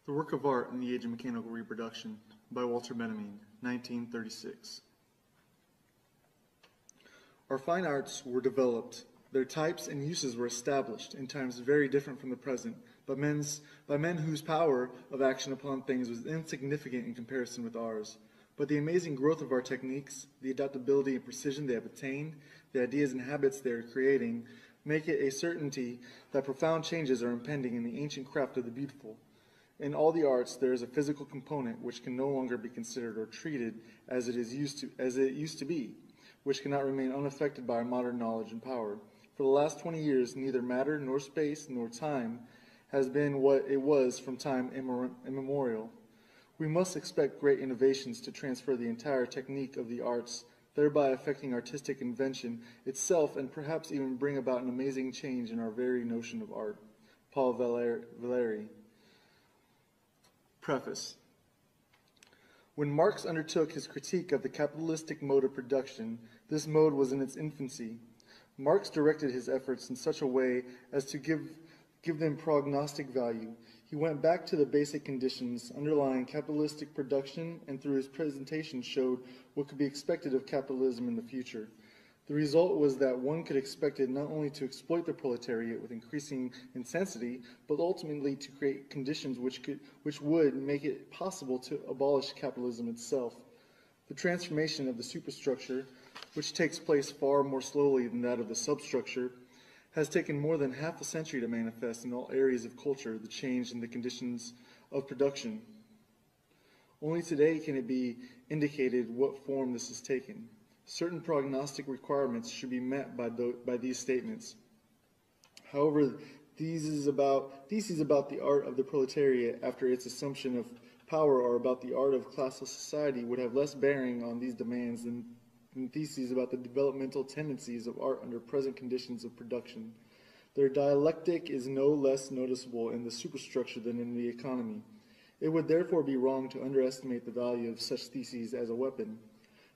The Work of Art in the Age of Mechanical Reproduction by Walter Benjamin, 1936. Our fine arts were developed, their types and uses were established in times very different from the present, by men whose power of action upon things was insignificant in comparison with ours. But the amazing growth of our techniques, the adaptability and precision they have attained, the ideas and habits they are creating, make it a certainty that profound changes are impending in the ancient craft of the beautiful. In all the arts, there is a physical component which can no longer be considered or treated as it used to be, which cannot remain unaffected by our modern knowledge and power. For the last 20 years, neither matter nor space nor time has been what it was from time immemorial. We must expect great innovations to transfer the entire technique of the arts, thereby affecting artistic invention itself and perhaps even bring about an amazing change in our very notion of art. Paul Valéry. Preface. When Marx undertook his critique of the capitalistic mode of production, this mode was in its infancy. Marx directed his efforts in such a way as to give them prognostic value. He went back to the basic conditions underlying capitalistic production and through his presentation showed what could be expected of capitalism in the future. The result was that one could expect it not only to exploit the proletariat with increasing intensity, but ultimately to create conditions which would make it possible to abolish capitalism itself. The transformation of the superstructure, which takes place far more slowly than that of the substructure, has taken more than half a century to manifest in all areas of culture the change in the conditions of production. Only today can it be indicated what form this has taken. Certain prognostic requirements should be met by these statements. However, theses about the art of the proletariat after its assumption of power or about the art of classless society would have less bearing on these demands than theses about the developmental tendencies of art under present conditions of production. Their dialectic is no less noticeable in the superstructure than in the economy. It would therefore be wrong to underestimate the value of such theses as a weapon.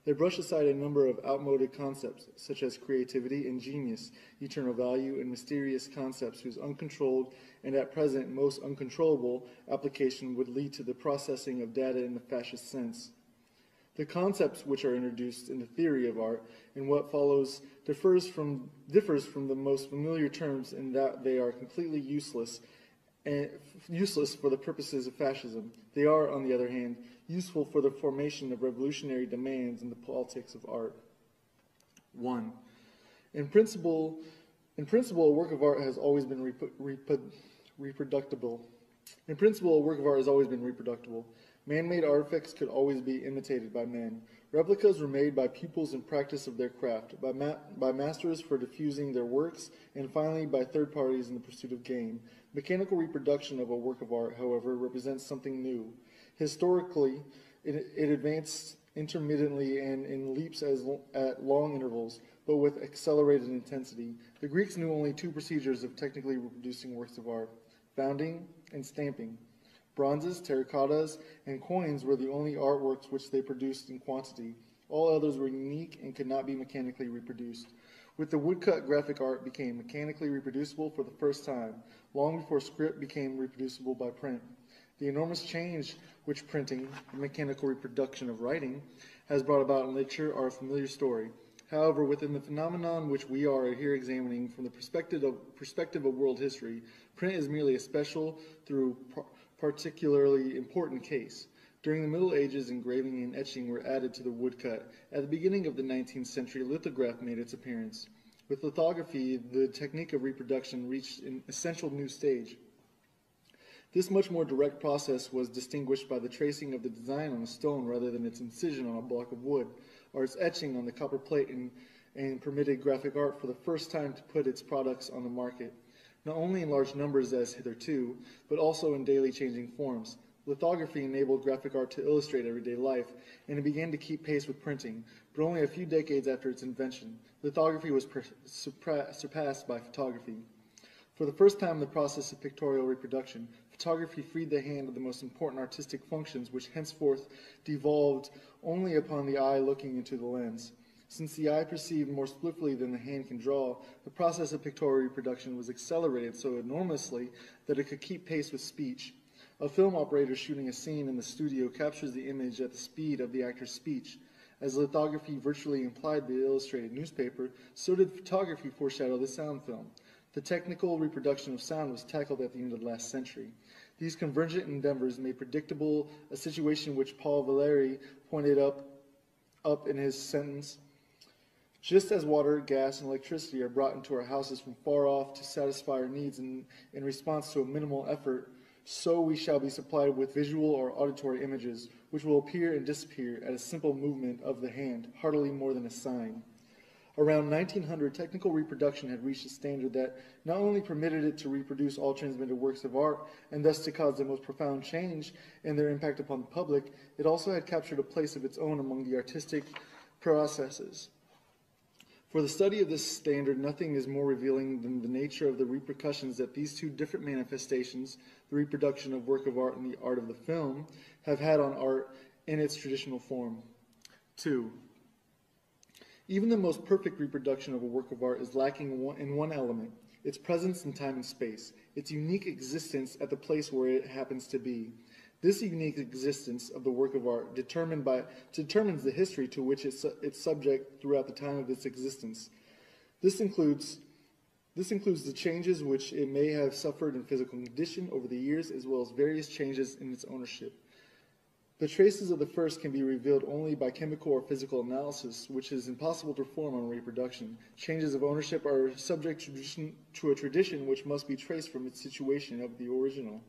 They brush aside a number of outmoded concepts, such as creativity and genius, eternal value, and mysterious concepts whose uncontrolled and at present most uncontrollable application would lead to the processing of data in the fascist sense. The concepts which are introduced in the theory of art and what follows differs from the most familiar terms in that they are completely useless for the purposes of fascism. They are, on the other hand, useful for the formation of revolutionary demands in the politics of art. 1. In principle, a work of art has always been reproducible. In principle, a work of art has always been reproducible. Man-made artifacts could always be imitated by men. Replicas were made by pupils in practice of their craft, by masters for diffusing their works, and finally by third parties in the pursuit of gain. Mechanical reproduction of a work of art, however, represents something new. Historically, it advanced intermittently and in leaps at long intervals, but with accelerated intensity. The Greeks knew only two procedures of technically reproducing works of art: founding and stamping. Bronzes, terracottas, and coins were the only artworks which they produced in quantity. All others were unique and could not be mechanically reproduced. With the woodcut, graphic art became mechanically reproducible for the first time, long before script became reproducible by print. The enormous change which printing, the mechanical reproduction of writing, has brought about in literature are a familiar story. However, within the phenomenon which we are here examining from the perspective of world history, print is merely a special, though particularly important case. During the Middle Ages, engraving and etching were added to the woodcut. At the beginning of the 19th century, lithograph made its appearance. With lithography, the technique of reproduction reached an essential new stage. This much more direct process was distinguished by the tracing of the design on a stone rather than its incision on a block of wood, or its etching on the copper plate, and permitted graphic art for the first time to put its products on the market, not only in large numbers as hitherto, but also in daily changing forms. Lithography enabled graphic art to illustrate everyday life, and it began to keep pace with printing, but only a few decades after its invention. Lithography was surpassed by photography. For the first time in the process of pictorial reproduction, photography freed the hand of the most important artistic functions which henceforth devolved only upon the eye looking into the lens. Since the eye perceived more swiftly than the hand can draw, the process of pictorial reproduction was accelerated so enormously that it could keep pace with speech. A film operator shooting a scene in the studio captures the image at the speed of the actor's speech. As lithography virtually implied the illustrated newspaper, so did photography foreshadow the sound film. The technical reproduction of sound was tackled at the end of the last century. These convergent endeavors made predictable a situation which Paul Valéry pointed up in his sentence, "Just as water, gas, and electricity are brought into our houses from far off to satisfy our needs in response to a minimal effort, so we shall be supplied with visual or auditory images, which will appear and disappear at a simple movement of the hand, hardly more than a sign." Around 1900, technical reproduction had reached a standard that not only permitted it to reproduce all transmitted works of art, and thus to cause the most profound change in their impact upon the public, it also had captured a place of its own among the artistic processes. For the study of this standard, nothing is more revealing than the nature of the repercussions that these two different manifestations, the reproduction of work of art and the art of the film, have had on art in its traditional form. 2. Even the most perfect reproduction of a work of art is lacking in one element, its presence in time and space, its unique existence at the place where it happens to be. This unique existence of the work of art determines the history to which it's subject throughout the time of its existence. This includes the changes which it may have suffered in physical condition over the years, as well as various changes in its ownership. The traces of the first can be revealed only by chemical or physical analysis, which is impossible to perform on reproduction. Changes of ownership are subject to a tradition which must be traced from the situation of the original.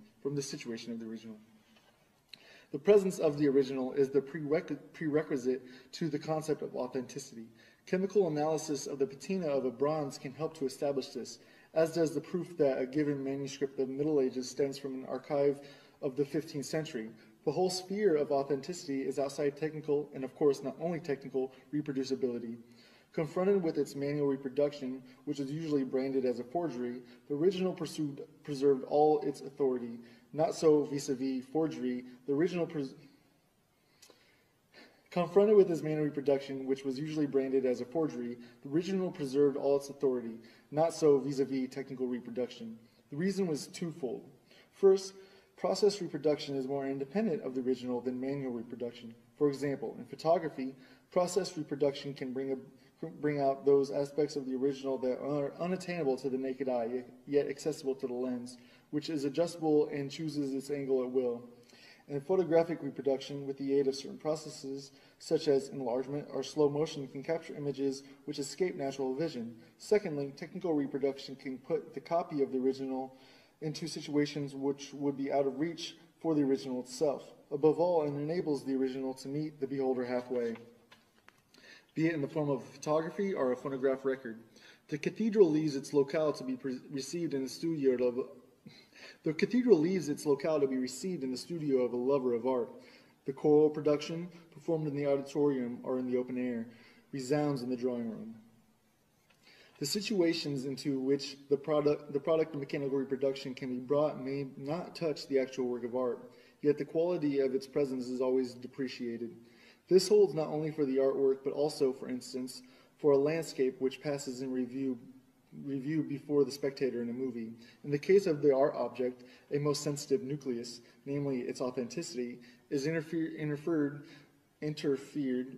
The presence of the original is the prerequisite to the concept of authenticity. Chemical analysis of the patina of a bronze can help to establish this, as does the proof that a given manuscript of the Middle Ages stems from an archive of the 15th century. The whole sphere of authenticity is outside technical, and of course not only technical, reproducibility. Confronted with its manual reproduction, which is usually branded as a forgery, the original preserved all its authority. Not so vis-a-vis forgery. The original confronted with its manual reproduction, which was usually branded as a forgery, the original preserved all its authority. Not so vis-a-vis technical reproduction. The reason was twofold. First, process reproduction is more independent of the original than manual reproduction. For example, in photography, process reproduction can bring out those aspects of the original that are unattainable to the naked eye, yet accessible to the lens, which is adjustable and chooses its angle at will. In photographic reproduction, with the aid of certain processes, such as enlargement or slow motion, can capture images which escape natural vision. Secondly, technical reproduction can put the copy of the original into situations which would be out of reach for the original itself. Above all, it enables the original to meet the beholder halfway, be it in the form of photography or a phonograph record. The cathedral leaves its locale to be received in the studio of a lover of art. The choral production, performed in the auditorium or in the open air, resounds in the drawing room. The situations into which the product of mechanical reproduction can be brought may not touch the actual work of art, yet the quality of its presence is always depreciated. This holds not only for the artwork, but also, for instance, for a landscape which passes in review before the spectator in a movie. In the case of the art object, a most sensitive nucleus, namely its authenticity, is interfered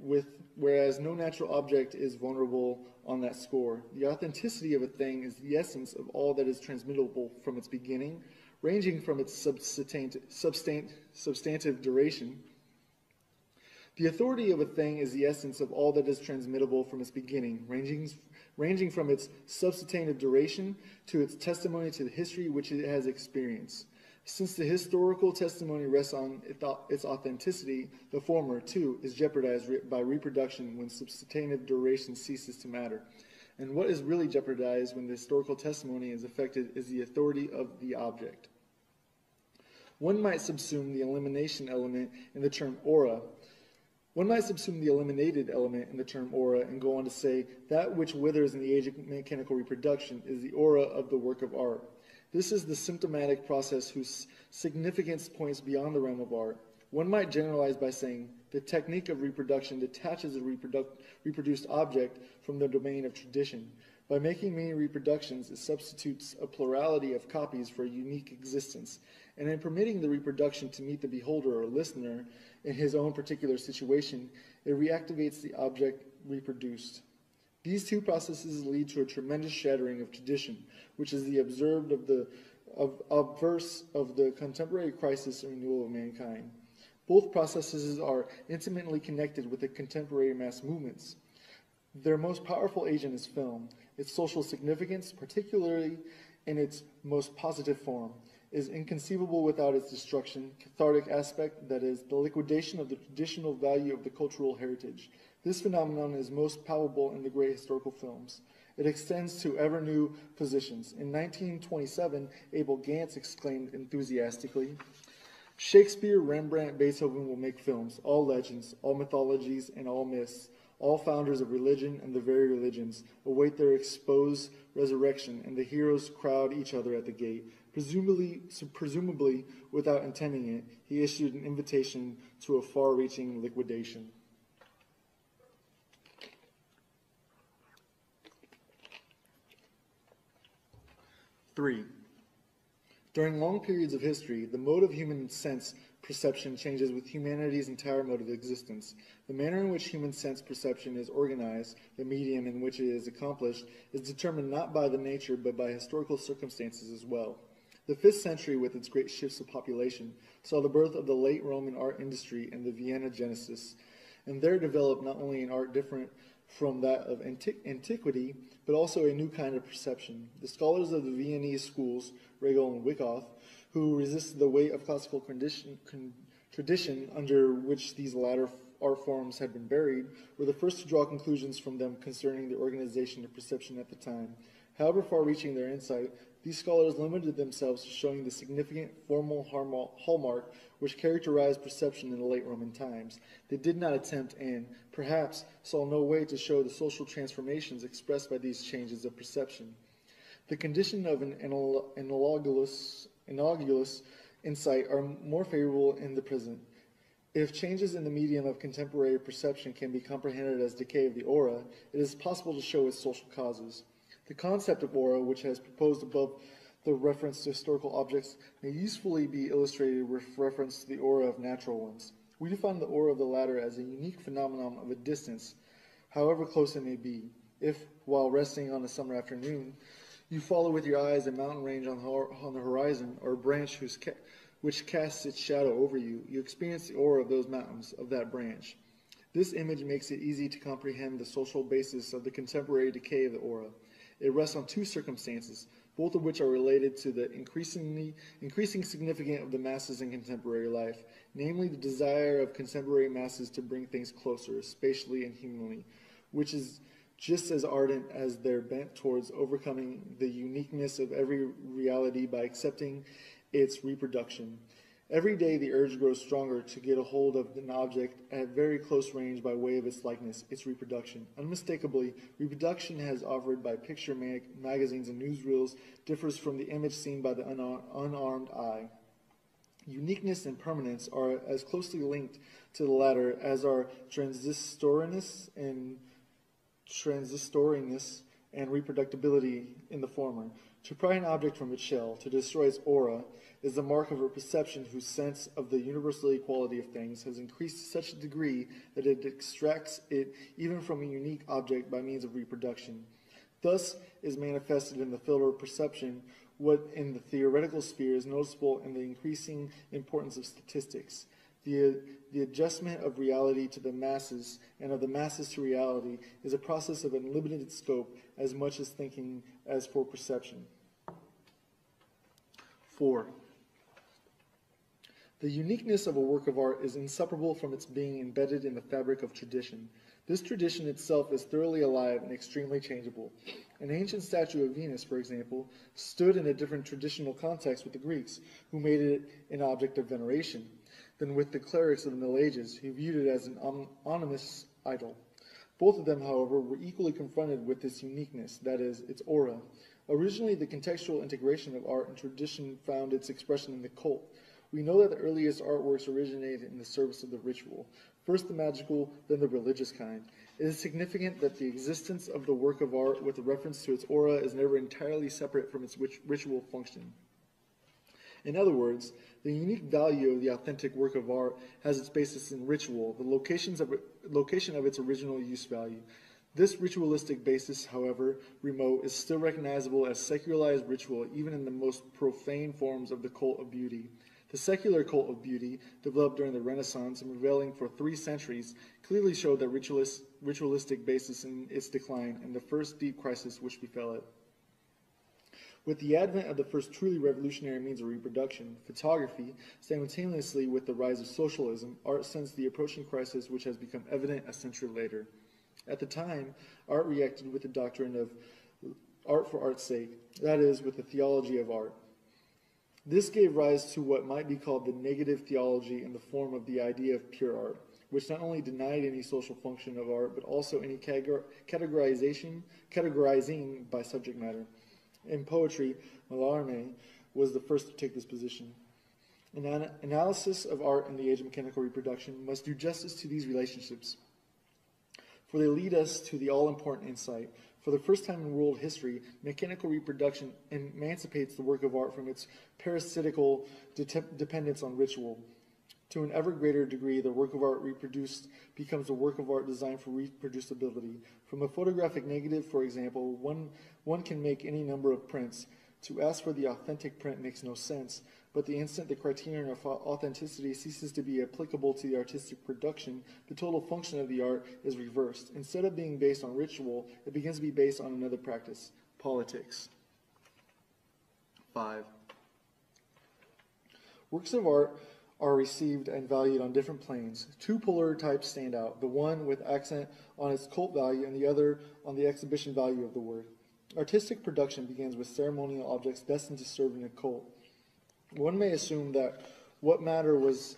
with, whereas no natural object is vulnerable on that score. The authenticity of a thing is the essence of all that is transmittable from its beginning, ranging from its substantive duration. The authority of a thing is the essence of all that is transmittable from its beginning, ranging from its substantive duration to its testimony to the history which it has experienced. Since the historical testimony rests on its authenticity, the former, too, is jeopardized by reproduction when substantive duration ceases to matter. And what is really jeopardized when the historical testimony is affected is the authority of the object. One might subsume the elimination element in the term aura. One might subsume the eliminated element in the term aura and go on to say that which withers in the age of mechanical reproduction is the aura of the work of art. This is the symptomatic process whose significance points beyond the realm of art. One might generalize by saying The technique of reproduction detaches a reproduced object from the domain of tradition. By making many reproductions, it substitutes a plurality of copies for a unique existence, and in permitting the reproduction to meet the beholder or listener in his own particular situation, it reactivates the object reproduced. These two processes lead to a tremendous shattering of tradition, which is the obverse of the contemporary crisis and renewal of mankind. Both processes are intimately connected with the contemporary mass movements. Their most powerful agent is film. Its social significance, particularly in its most positive form, is inconceivable without its destruction, cathartic aspect, that is, the liquidation of the traditional value of the cultural heritage. This phenomenon is most palpable in the great historical films. It extends to ever new positions. In 1927, Abel Gance exclaimed enthusiastically, "Shakespeare, Rembrandt, Beethoven will make films, all legends, all mythologies, and all myths. All founders of religion and the very religions await their exposed resurrection, and the heroes crowd each other at the gate." Presumably, without intending it, he issued an invitation to a far-reaching liquidation. Three. During long periods of history, the mode of human sense perception changes with humanity's entire mode of existence. The manner in which human sense perception is organized, the medium in which it is accomplished, is determined not by the nature but by historical circumstances as well. The 5th century, with its great shifts of population, saw the birth of the late Roman art industry and the Vienna Genesis, and there developed not only an art different from that of antiquity, but also a new kind of perception. The scholars of the Viennese schools, Regel and Wyckoff, who resisted the weight of classical tradition under which these latter art forms had been buried, were the first to draw conclusions from them concerning the organization of perception at the time. However far-reaching their insight, these scholars limited themselves to showing the significant formal hallmark which characterized perception in the late Roman times. They did not attempt and, perhaps, saw no way to show the social transformations expressed by these changes of perception. The condition of an analogous insight are more favorable in the present. If changes in the medium of contemporary perception can be comprehended as decay of the aura, it is possible to show its social causes. The concept of aura, which has proposed above the reference to historical objects, may usefully be illustrated with reference to the aura of natural ones. We define the aura of the latter as a unique phenomenon of a distance, however close it may be. If, while resting on a summer afternoon, you follow with your eyes a mountain range on the horizon, or a branch which casts its shadow over you, you experience the aura of those mountains, of that branch. This image makes it easy to comprehend the social basis of the contemporary decay of the aura. It rests on two circumstances, both of which are related to the increasing significance of the masses in contemporary life, namely the desire of contemporary masses to bring things closer, spatially and humanly, which is just as ardent as their bent towards overcoming the uniqueness of every reality by accepting its reproduction. Every day the urge grows stronger to get a hold of an object at very close range by way of its likeness, its reproduction. Unmistakably, reproduction as offered by picture magazines and newsreels differs from the image seen by the unarmed eye. Uniqueness and permanence are as closely linked to the latter as are transistoriness and reproducibility in the former. To pry an object from its shell, to destroy its aura, is the mark of a perception whose sense of the universal equality of things has increased to such a degree that it extracts it even from a unique object by means of reproduction. Thus is manifested in the field of perception what in the theoretical sphere is noticeable in the increasing importance of statistics. The adjustment of reality to the masses and of the masses to reality is a process of unlimited scope as much as thinking as for perception. 4. The uniqueness of a work of art is inseparable from its being embedded in the fabric of tradition. This tradition itself is thoroughly alive and extremely changeable. An ancient statue of Venus, for example, stood in a different traditional context with the Greeks, who made it an object of veneration, than with the clerics of the Middle Ages, who viewed it as an ominous idol. Both of them, however, were equally confronted with this uniqueness, that is, its aura. Originally, the contextual integration of art and tradition found its expression in the cult. We know that the earliest artworks originated in the service of the ritual. First the magical, then the religious kind. It is significant that the existence of the work of art with reference to its aura is never entirely separate from its ritual function. In other words, the unique value of the authentic work of art has its basis in ritual, the location of its original use value. This ritualistic basis, however remote, is still recognizable as secularized ritual even in the most profane forms of the cult of beauty. The secular cult of beauty, developed during the Renaissance and prevailing for 3 centuries, clearly showed that ritualistic basis in its decline and the first deep crisis which befell it. With the advent of the first truly revolutionary means of reproduction, photography, simultaneously with the rise of socialism, art sensed the approaching crisis which has become evident a century later. At the time, art reacted with the doctrine of art for art's sake, that is, with the theology of art. This gave rise to what might be called the negative theology in the form of the idea of pure art, which not only denied any social function of art, but also any categorizing by subject matter. In poetry, Mallarmé was the first to take this position. An analysis of art in the age of mechanical reproduction must do justice to these relationships, for they lead us to the all-important insight. For the first time in world history, mechanical reproduction emancipates the work of art from its parasitical dependence on ritual. To an ever greater degree, the work of art reproduced becomes a work of art designed for reproducibility. From a photographic negative, for example, one can make any number of prints. To ask for the authentic print makes no sense, but the instant the criterion of authenticity ceases to be applicable to the artistic production, the total function of the art is reversed. Instead of being based on ritual, it begins to be based on another practice, politics. 5. Works of art are received and valued on different planes. 2 polar types stand out, the one with accent on its cult value and the other on the exhibition value of the work. Artistic production begins with ceremonial objects destined to serve in a cult. One may assume that what mattered was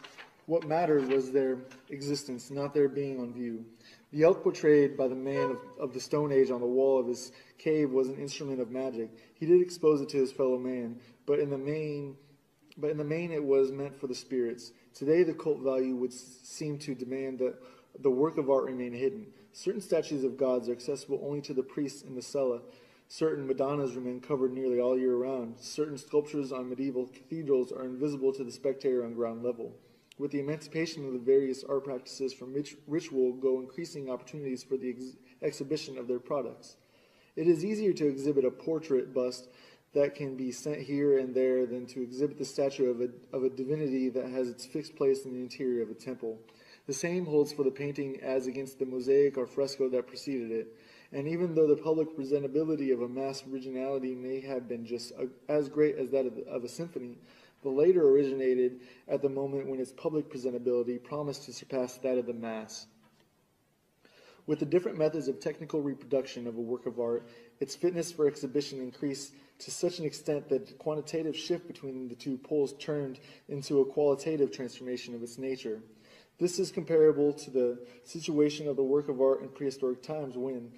their existence, not their being on view. The elk portrayed by the man of the Stone Age on the wall of his cave was an instrument of magic. He did expose it to his fellow man, but in the main it was meant for the spirits. Today the cult value would seem to demand that the work of art remain hidden. Certain statues of gods are accessible only to the priests in the cella. Certain Madonnas remain covered nearly all year round. Certain sculptures on medieval cathedrals are invisible to the spectator on ground level. With the emancipation of the various art practices from ritual go increasing opportunities for the exhibition of their products. It is easier to exhibit a portrait bust that can be sent here and there than to exhibit the statue of a divinity that has its fixed place in the interior of a temple. The same holds for the painting as against the mosaic or fresco that preceded it. And even though the public presentability of a mass originality may have been just as great as that of a symphony, the later originated at the moment when its public presentability promised to surpass that of the mass. With the different methods of technical reproduction of a work of art, its fitness for exhibition increased to such an extent that the quantitative shift between the 2 poles turned into a qualitative transformation of its nature. This is comparable to the situation of the work of art in prehistoric times when,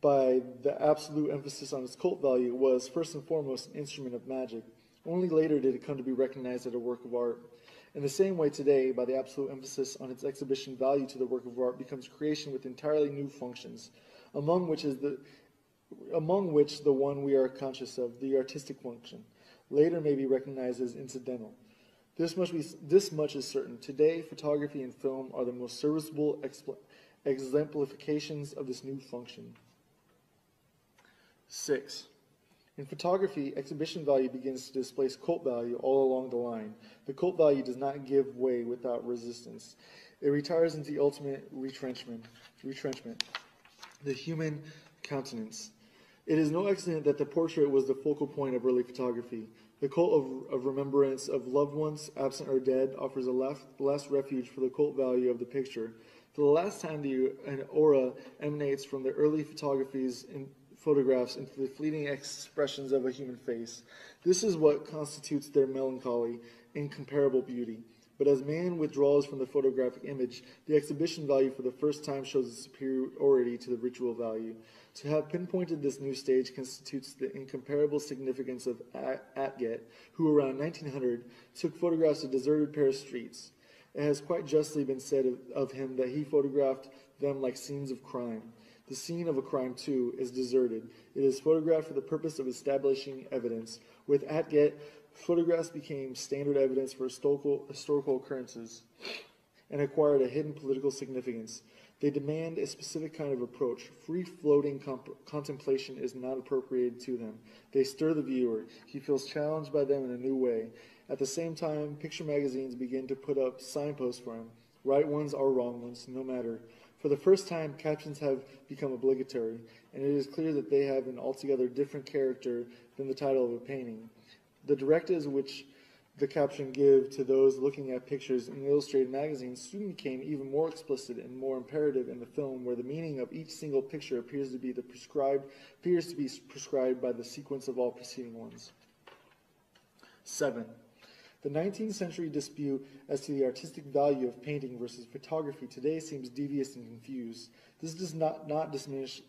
by the absolute emphasis on its cult value, it was, first and foremost, an instrument of magic. Only later did it come to be recognized as a work of art. In the same way today, by the absolute emphasis on its exhibition value to the work of art becomes creation with entirely new functions, among which the one we are conscious of, the artistic function, later may be recognized as incidental. This much is certain. Today, photography and film are the most serviceable exemplifications of this new function. 6. In photography, exhibition value begins to displace cult value all along the line. The cult value does not give way without resistance. It retires into the ultimate retrenchment, the human countenance. It is no accident that the portrait was the focal point of early photography. The cult of remembrance of loved ones, absent or dead, offers a last refuge for the cult value of the picture. For the last time, an aura emanates from the early photographs into the fleeting expressions of a human face. This is what constitutes their melancholy, incomparable beauty. But as man withdraws from the photographic image, the exhibition value for the first time shows its superiority to the ritual value. To have pinpointed this new stage constitutes the incomparable significance of Atget, who around 1900 took photographs of deserted Paris streets. It has quite justly been said of him that he photographed them like scenes of crime. The scene of a crime, too, is deserted. It is photographed for the purpose of establishing evidence. With Atget, photographs became standard evidence for historical occurrences and acquired a hidden political significance. They demand a specific kind of approach. Free-floating contemplation is not appropriated to them. They stir the viewer. He feels challenged by them in a new way. At the same time, picture magazines begin to put up signposts for him. Right ones or wrong ones, no matter. For the first time, captions have become obligatory, and it is clear that they have an altogether different character than the title of a painting. The directives which the caption give to those looking at pictures in illustrated magazines soon became even more explicit and more imperative in the film, where the meaning of each single picture appears to be prescribed by the sequence of all preceding ones. 7. The 19th century dispute as to the artistic value of painting versus photography today seems devious and confused. This does not diminish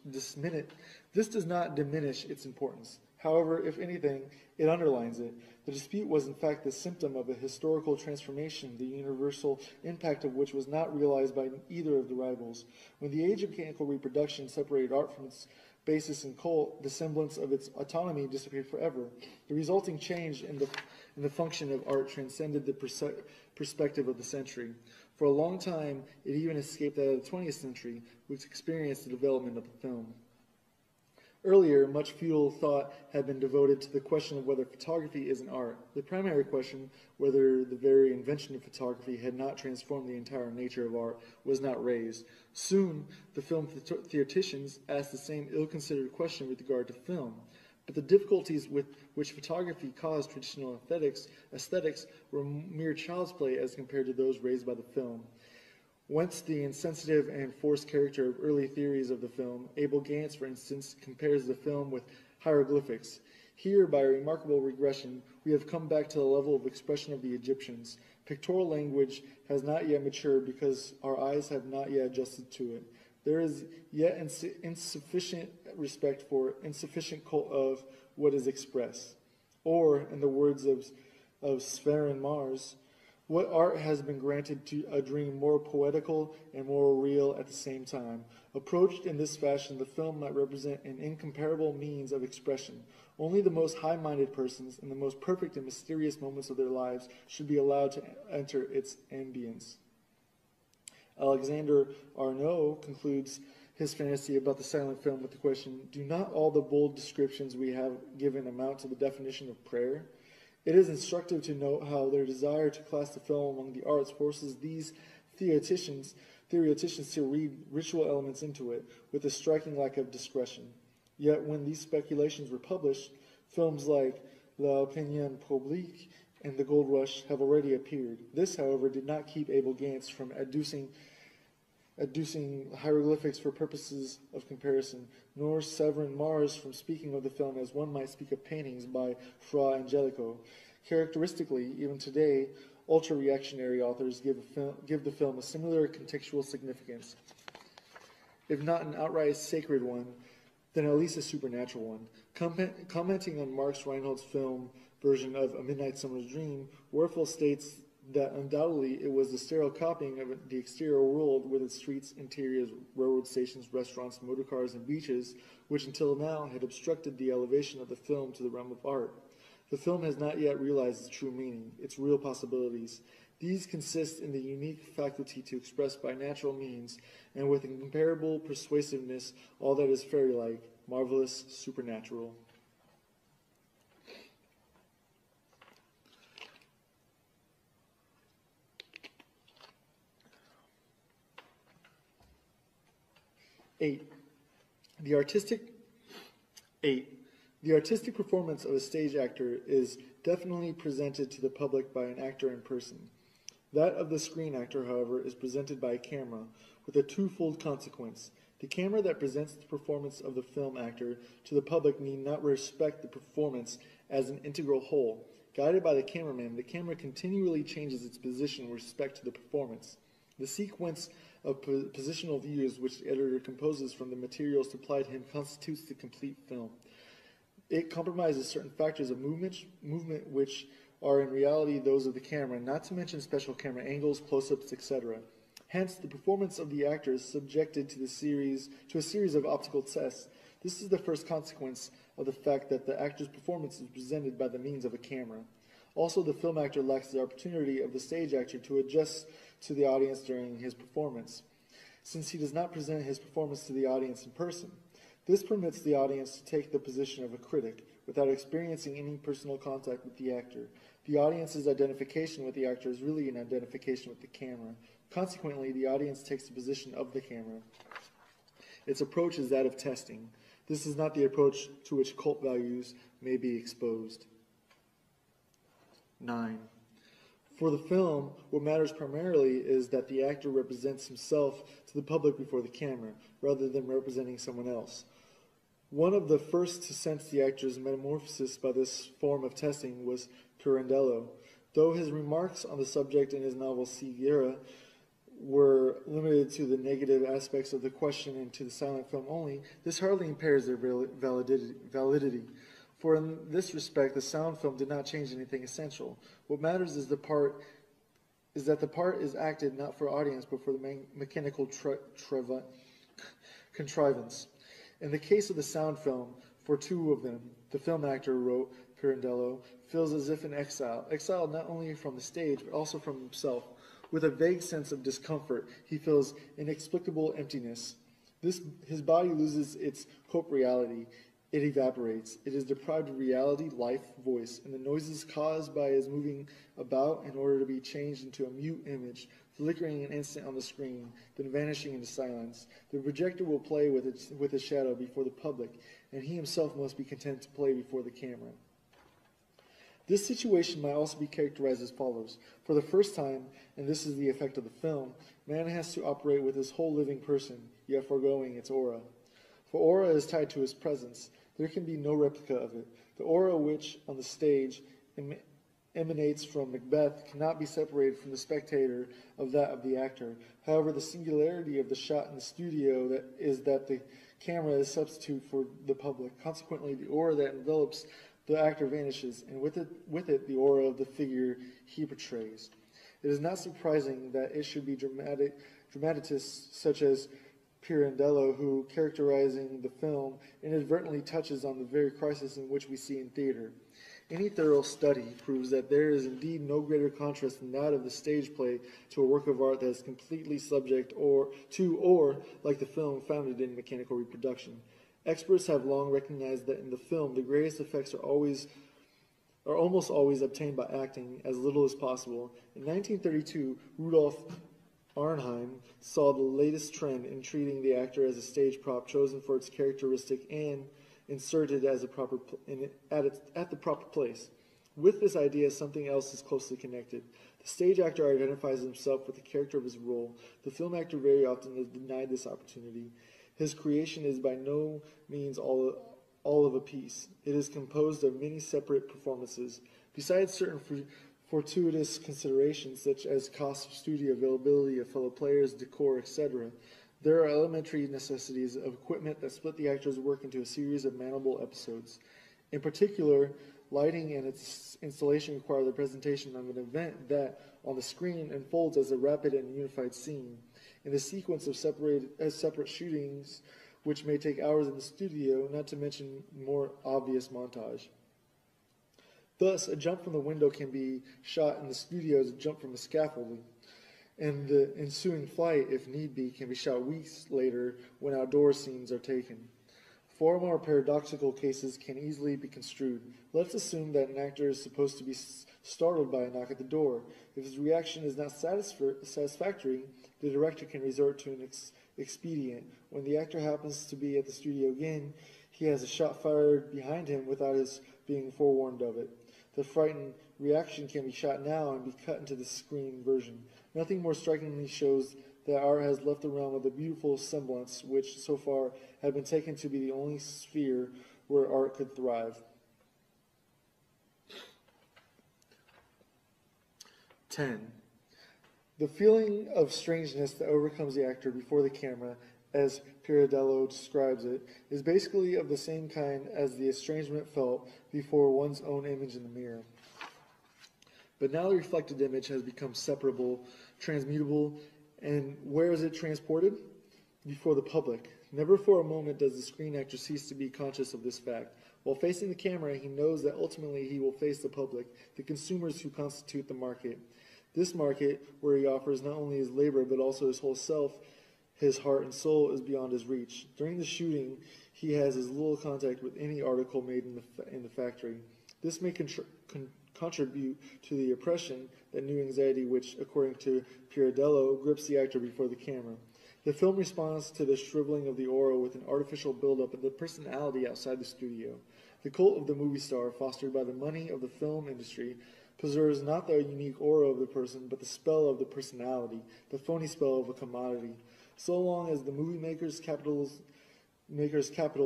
its importance. However, if anything, it underlines it. The dispute was in fact the symptom of a historical transformation, the universal impact of which was not realized by either of the rivals. When the age of mechanical reproduction separated art from its basis in cult, the semblance of its autonomy disappeared forever. The resulting change in the function of art transcended the perspective of the century. For a long time, it even escaped that of the 20th century, which experienced the development of the film. Earlier, much futile thought had been devoted to the question of whether photography is an art. The primary question, whether the very invention of photography had not transformed the entire nature of art, was not raised. Soon, the film theoreticians asked the same ill-considered question with regard to film. But the difficulties with which photography caused traditional aesthetics were mere child's play as compared to those raised by the film. Whence the insensitive and forced character of early theories of the film. Abel Gance, for instance, compares the film with hieroglyphics. Here, by a remarkable regression, we have come back to the level of expression of the Egyptians. Pictorial language has not yet matured because our eyes have not yet adjusted to it. There is yet insufficient respect for insufficient cult of what is expressed. Or, in the words of Sven Mars, what art has been granted to a dream more poetical and more real at the same time. Approached in this fashion, the film might represent an incomparable means of expression. Only the most high-minded persons in the most perfect and mysterious moments of their lives should be allowed to enter its ambience. Alexander Arnault concludes his fantasy about the silent film with the question, do not all the bold descriptions we have given amount to the definition of prayer? It is instructive to note how their desire to class the film among the arts forces these theoreticians to read ritual elements into it with a striking lack of discretion. Yet when these speculations were published, films like L'Opinion Publique and The Gold Rush have already appeared. This, however, did not keep Abel Gance from adducing hieroglyphics for purposes of comparison, nor Severin Mars from speaking of the film as one might speak of paintings by Fra Angelico. Characteristically, even today, ultra-reactionary authors give the film a similar contextual significance, if not an outright sacred one, then at least a supernatural one. Commenting on Marx Reinhold's film version of A Midnight Summer's Dream, Warfel states that undoubtedly it was the sterile copying of the exterior world with its streets, interiors, railroad stations, restaurants, motor cars, and beaches, which until now had obstructed the elevation of the film to the realm of art. The film has not yet realized its true meaning, its real possibilities. These consist in the unique faculty to express by natural means, and with incomparable persuasiveness, all that is fairy-like, marvelous, supernatural. The artistic performance of a stage actor is definitely presented to the public by an actor in person. That of the screen actor, however, is presented by a camera, with a twofold consequence. The camera that presents the performance of the film actor to the public need not respect the performance as an integral whole. Guided by the cameraman, the camera continually changes its position with respect to the performance. The sequence of positional views which the editor composes from the materials supplied him constitutes the complete film. It compromises certain factors of movement which are in reality those of the camera, not to mention special camera angles, close-ups, etc. Hence, the performance of the actor is subjected to a series of optical tests. This is the first consequence of the fact that the actor's performance is presented by the means of a camera. Also, the film actor lacks the opportunity of the stage actor to adjust to the audience during his performance, since he does not present his performance to the audience in person. This permits the audience to take the position of a critic without experiencing any personal contact with the actor. The audience's identification with the actor is really an identification with the camera. Consequently, the audience takes the position of the camera. Its approach is that of testing. This is not the approach to which cult values may be exposed. 9. For the film, what matters primarily is that the actor represents himself to the public before the camera, rather than representing someone else. One of the first to sense the actor's metamorphosis by this form of testing was Pirandello. Though his remarks on the subject in his novel Ceguera were limited to the negative aspects of the question and to the silent film only, this hardly impairs their validity. For in this respect, the sound film did not change anything essential. What matters is that the part is acted not for audience, but for the mechanical contrivance. In the case of the sound film, for two of them, the film actor, wrote Pirandello, feels as if in exile, exiled not only from the stage, but also from himself. With a vague sense of discomfort, he feels inexplicable emptiness. His body loses its corporeality. It evaporates. It is deprived of reality, life, voice, and the noises caused by his moving about in order to be changed into a mute image, flickering an instant on the screen, then vanishing into silence. The projector will play with its shadow before the public, and he himself must be content to play before the camera. This situation might also be characterized as follows. For the first time, and this is the effect of the film, man has to operate with his whole living person, yet foregoing its aura. For aura is tied to his presence. There can be no replica of it. The aura which, on the stage, emanates from Macbeth cannot be separated from the spectator of that of the actor. However, the singularity of the shot in the studio is that the camera is substitute for the public. Consequently, the aura that envelops the actor vanishes, and with it the aura of the figure he portrays. It is not surprising that it should be dramatists such as Pirandello, who, characterizing the film, inadvertently touches on the very crisis in which we see in theater. Any thorough study proves that there is indeed no greater contrast than that of the stage play to a work of art that is completely subject or, like the film, founded in mechanical reproduction. Experts have long recognized that in the film, the greatest effects are almost always obtained by acting as little as possible. In 1932, Rudolf Arnheim saw the latest trend in treating the actor as a stage prop chosen for its characteristic and inserted as at the proper place. With this idea, something else is closely connected. The stage actor identifies himself with the character of his role. The film actor very often is denied this opportunity. His creation is by no means all of a piece. It is composed of many separate performances. Besides certain fortuitous considerations such as cost of studio availability of fellow players, decor, etc., there are elementary necessities of equipment that split the actor's work into a series of manageable episodes. In particular, lighting and its installation require the presentation of an event that, on the screen, unfolds as a rapid and unified scene. In the sequence of separate shootings, which may take hours in the studio, not to mention more obvious montage. Thus, a jump from the window can be shot in the studio as a jump from a scaffolding, and the ensuing flight, if need be, can be shot weeks later when outdoor scenes are taken. Four more paradoxical cases can easily be construed. Let's assume that an actor is supposed to be startled by a knock at the door. If his reaction is not satisfactory, the director can resort to an expedient. When the actor happens to be at the studio again, he has a shot fired behind him without his being forewarned of it. The frightened reaction can be shot now and be cut into the screen version. Nothing more strikingly shows that art has left the realm of the beautiful semblance which so far had been taken to be the only sphere where art could thrive. 10. The feeling of strangeness that overcomes the actor before the camera, as Pirandello describes it, is basically of the same kind as the estrangement felt before one's own image in the mirror. But now the reflected image has become separable, transmutable, and where is it transported? Before the public. Never for a moment does the screen actor cease to be conscious of this fact. While facing the camera, he knows that ultimately he will face the public, the consumers who constitute the market. This market, where he offers not only his labor but also his whole self, his heart and soul, is beyond his reach. During the shooting, he has as little contact with any article made in the factory. This may contribute to the oppression, that new anxiety which, according to Pirandello, grips the actor before the camera. The film responds to the shriveling of the aura with an artificial buildup of the personality outside the studio. The cult of the movie star, fostered by the money of the film industry, preserves not the unique aura of the person, but the spell of the personality, the phony spell of a commodity. So long as the movie maker's capital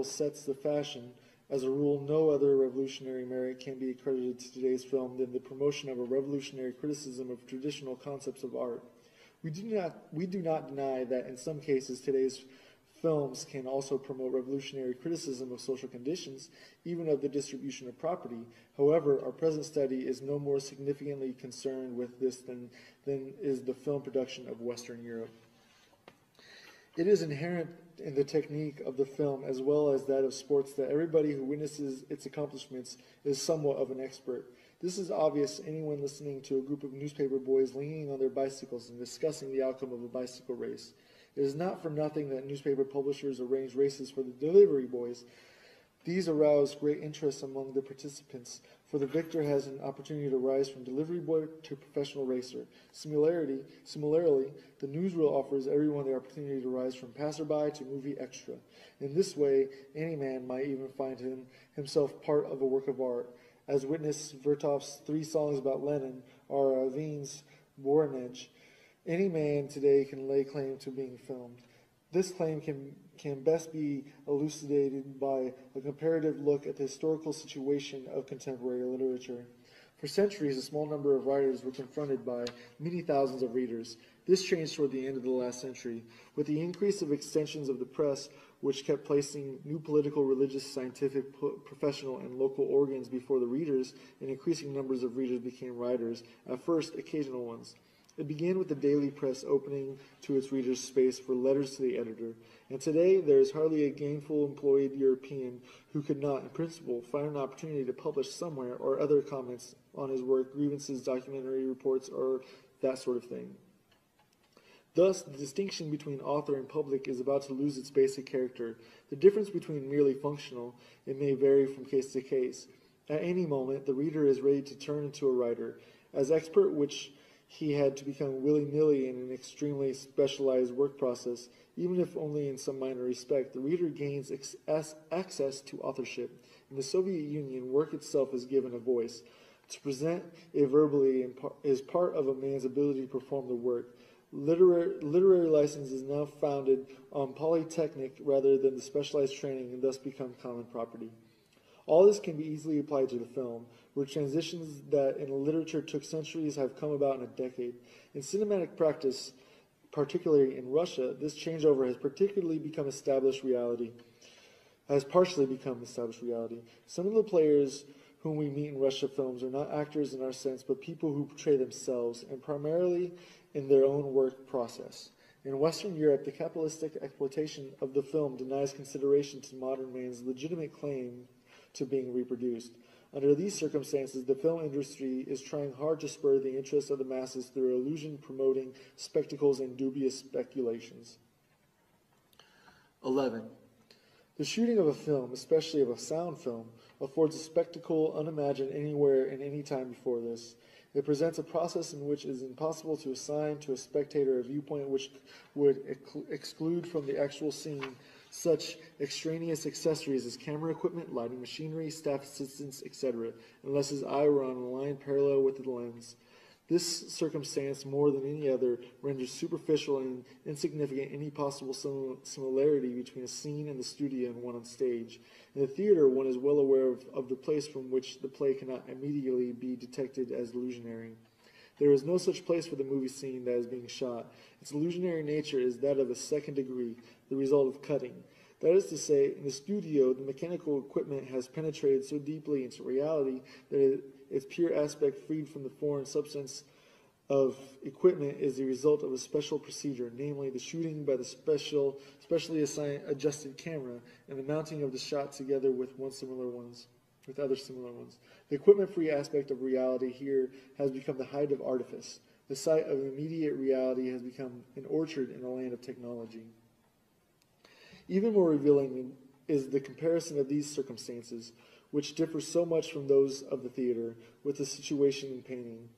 sets the fashion, as a rule, no other revolutionary merit can be accredited to today's film than the promotion of a revolutionary criticism of traditional concepts of art. We do not deny that in some cases today's films can also promote revolutionary criticism of social conditions, even of the distribution of property. However, our present study is no more significantly concerned with this than is the film production of Western Europe. It is inherent in the technique of the film as well as that of sports that everybody who witnesses its accomplishments is somewhat of an expert. This is obvious to anyone listening to a group of newspaper boys leaning on their bicycles and discussing the outcome of a bicycle race. It is not for nothing that newspaper publishers arrange races for the delivery boys. These arouse great interest among the participants, for the victor has an opportunity to rise from delivery boy to professional racer. Similarly, the newsreel offers everyone the opportunity to rise from passerby to movie extra. In this way, any man might even find himself part of a work of art, as witness Vertov's 3 songs about Lenin or Avin's Voronezh. Any man today can lay claim to being filmed. This claim can best be elucidated by a comparative look at the historical situation of contemporary literature. For centuries, a small number of writers were confronted by many thousands of readers. This changed toward the end of the last century. With the increase of extensions of the press, which kept placing new political, religious, scientific, professional, and local organs before the readers, and increasing numbers of readers became writers, at first occasional ones. It began with the daily press opening to its readers space for letters to the editor, and today there is hardly a gainful employed European who could not, in principle, find an opportunity to publish somewhere or other comments on his work, grievances, documentary reports, or that sort of thing. Thus, the distinction between author and public is about to lose its basic character. The difference between merely functional, it may vary from case to case. At any moment, the reader is ready to turn into a writer. As expert which he had to become willy-nilly in an extremely specialized work process, even if only in some minor respect, the reader gains access to authorship. In the Soviet Union, work itself is given a voice. To present it verbally is part of a man's ability to perform the work. Literary license is now founded on polytechnic rather than the specialized training and thus become common property. All this can be easily applied to the film, where transitions that in literature took centuries have come about in a decade. In cinematic practice, particularly in Russia, this changeover has partially become established reality. Partially become established reality. Some of the players whom we meet in Russia films are not actors in our sense, but people who portray themselves, and primarily in their own work process. In Western Europe, the capitalistic exploitation of the film denies consideration to modern man's legitimate claim to being reproduced. Under these circumstances, the film industry is trying hard to spur the interest of the masses through illusion-promoting spectacles and dubious speculations. 11. The shooting of a film, especially of a sound film, affords a spectacle unimagined anywhere and any time before this. It presents a process in which it is impossible to assign to a spectator a viewpoint which would exclude from the actual scene such extraneous accessories as camera equipment, lighting machinery, staff assistants, etc., unless his eye were on a line parallel with the lens. This circumstance, more than any other, renders superficial and insignificant any possible similarity between a scene in the studio and one on stage. In the theater, one is well aware of the place from which the play cannot immediately be detected as illusionary. There is no such place for the movie scene that is being shot. Its illusionary nature is that of a second degree, the result of cutting. That is to say, in the studio, the mechanical equipment has penetrated so deeply into reality that its pure aspect freed from the foreign substance of equipment is the result of a special procedure, namely the shooting by the specially adjusted camera and the mounting of the shot together with other similar ones. The equipment-free aspect of reality here has become the height of artifice. The sight of immediate reality has become an orchard in a land of technology. Even more revealing is the comparison of these circumstances, which differ so much from those of the theater, with the situation in painting.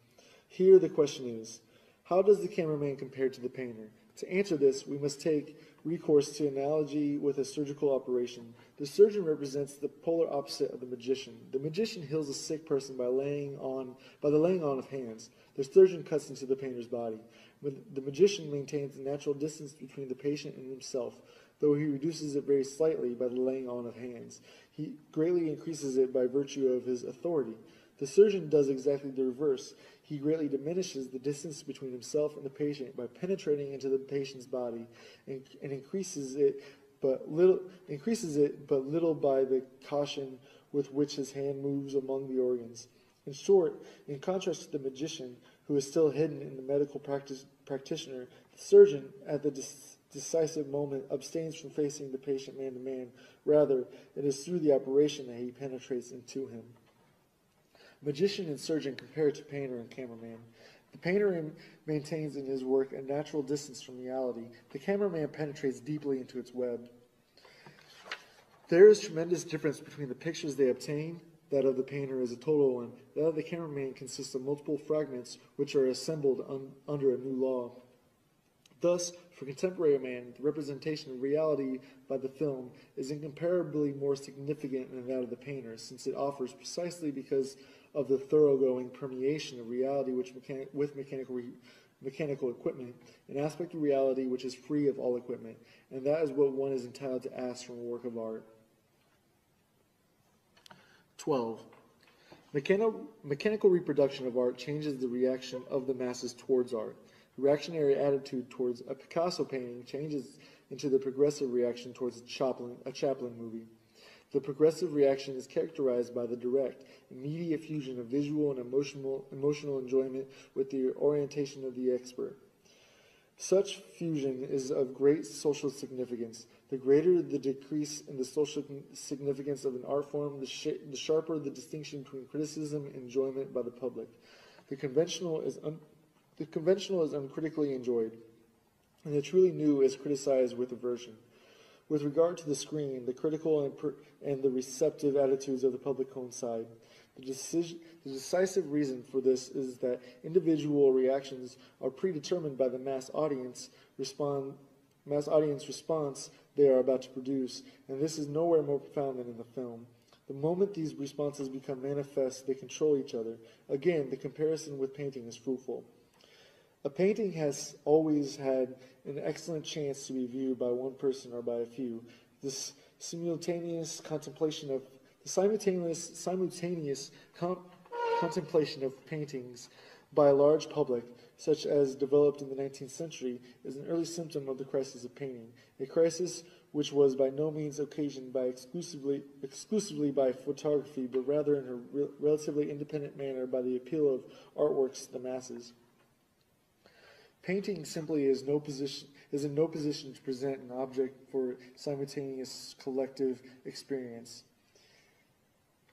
Here the question is, how does the cameraman compare to the painter? To answer this, we must take recourse to analogy with a surgical operation. The surgeon represents the polar opposite of the magician. The magician heals a sick person by the laying on of hands. The surgeon cuts into the painter's body. The magician maintains a natural distance between the patient and himself, though he reduces it very slightly by the laying on of hands. He greatly increases it by virtue of his authority. The surgeon does exactly the reverse. He greatly diminishes the distance between himself and the patient by penetrating into the patient's body and increases it but little by the caution with which his hand moves among the organs. In short, in contrast to the magician, who is still hidden in the medical practitioner, the surgeon, at the decisive moment, abstains from facing the patient man to man. Rather, it is through the operation that he penetrates into him. Magician and surgeon compare to painter and cameraman. The painter maintains in his work a natural distance from reality. The cameraman penetrates deeply into its web. There is tremendous difference between the pictures they obtain. That of the painter is a total one. That of the cameraman consists of multiple fragments which are assembled under a new law. Thus, for contemporary man, the representation of reality by the film is incomparably more significant than that of the painter, since it offers, precisely because of the thoroughgoing permeation of reality with mechanical equipment, an aspect of reality which is free of all equipment, and that is what one is entitled to ask from a work of art. 12. Mechanical reproduction of art changes the reaction of the masses towards art. The reactionary attitude towards a Picasso painting changes into the progressive reaction towards a Chaplin movie. The progressive reaction is characterized by the direct, immediate fusion of visual and emotional enjoyment with the orientation of the expert. Such fusion is of great social significance. The greater the decrease in the social significance of an art form, the sharper the distinction between criticism and enjoyment by the public. The conventional is uncritically enjoyed, and the truly new is criticized with aversion. With regard to the screen, the critical and the receptive attitudes of the public coincide. The decisive reason for this is that individual reactions are predetermined by the mass audience response they are about to produce, and this is nowhere more profound than in the film. The moment these responses become manifest, they control each other. Again, the comparison with painting is fruitful. A painting has always had an excellent chance to be viewed by one person or by a few. This simultaneous contemplation of paintings by a large public, such as developed in the 19th century, is an early symptom of the crisis of painting, a crisis which was by no means occasioned by exclusively by photography, but rather in a relatively independent manner by the appeal of artworks to the masses. Painting simply is in no position to present an object for simultaneous collective experience,